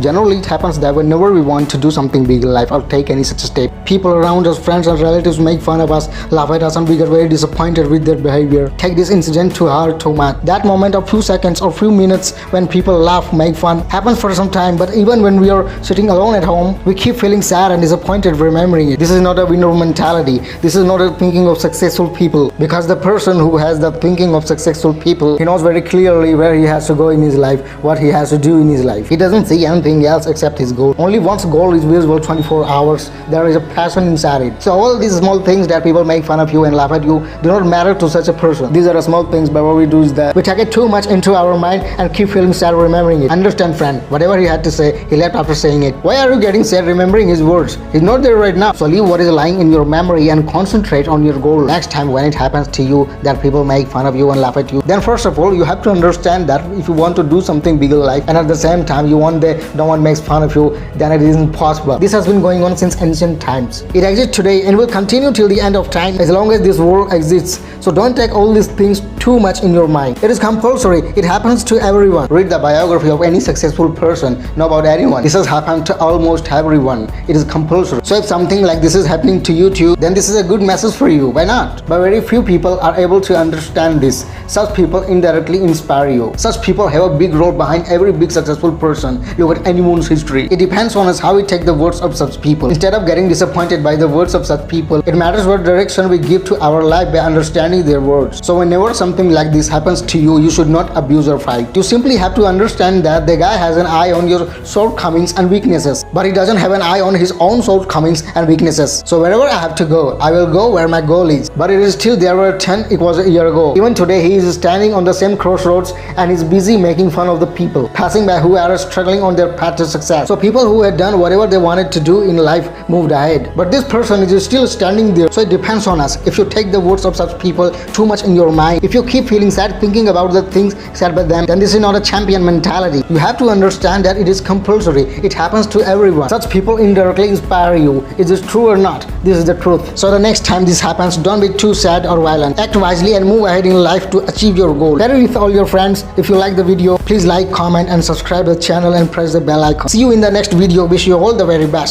Generally, it happens that whenever we want to do something big in life or take any such step, people around us, friends and relatives make fun of us, laugh at us, and we get very disappointed with their behavior. Take this incident to heart too much. That moment of few seconds or few minutes when people laugh, make fun, happens for some time, but even when we are sitting alone at home, we keep feeling sad and disappointed remembering it. This is not a winner mentality. This is not a thinking of successful people, because the person who has the thinking of successful people, he knows very clearly where he has to go in his life, what he has to do in his life. He doesn't see anything else except his goal. Only once goal is visible 24 hours, there is a passion inside it. So all these small things that people make fun of you and laugh at you do not matter to such a person. These are the small things, but what we do is that we take it too much into our mind and keep feeling sad remembering it. Understand, friend, whatever he had to say, he left after saying it. Why are you getting sad remembering his words? He's not there right now. So leave what is lying in your memory and concentrate on your goal. Next time when it happens to you that people make fun of you and laugh at you, then first of all you have to understand that if you want to do something big in life and at the same time you want that no one makes fun of you, then it isn't possible. This has been going on since ancient times. It exists today and will continue till the end of time as long as this world exists. So don't take all these things too much in your mind. It is compulsory. It happens to everyone. Read the biography of any successful person, know about anyone. This has happened to almost everyone. It is compulsory. So if something like this is happening to you too, then this is a good message for you. Why not? But very few people are able to understand this. Such people indirectly inspire you. Such people have a big role behind every big successful person. Look at anyone's history. It depends on us how we take the words of such people. Instead of getting disappointed by the words of such people, it matters what direction we give to our life by understanding their words. So whenever something like this happens to you, you should not abuse or fight. You simply have to understand that the guy has an eye on your shortcomings and weaknesses, but he doesn't have an eye on his own shortcomings and weaknesses. So wherever I have to go, I will go where my goal is. But it is still there were 10 it was a year ago. Even today he is standing on the same crossroads and is busy making fun of the people passing by who are struggling on their path to success. So people who had done whatever they wanted to do in life moved ahead, but this person is still standing there. So it depends on us. If you take the words of such people too much in your mind, if you keep feeling sad thinking about the things said by them, then this is not a champion mentality. You have to understand that it is compulsory. It happens to everyone. Such people indirectly inspire you. Is it true or not? This is the truth. So the next time this happens, don't be too sad or violent. Act wisely and move ahead in life to achieve your goal. Share it with all your friends. If you like the video, please like, comment and subscribe to the channel and press the bell icon. See you in the next video. Wish you all the very best.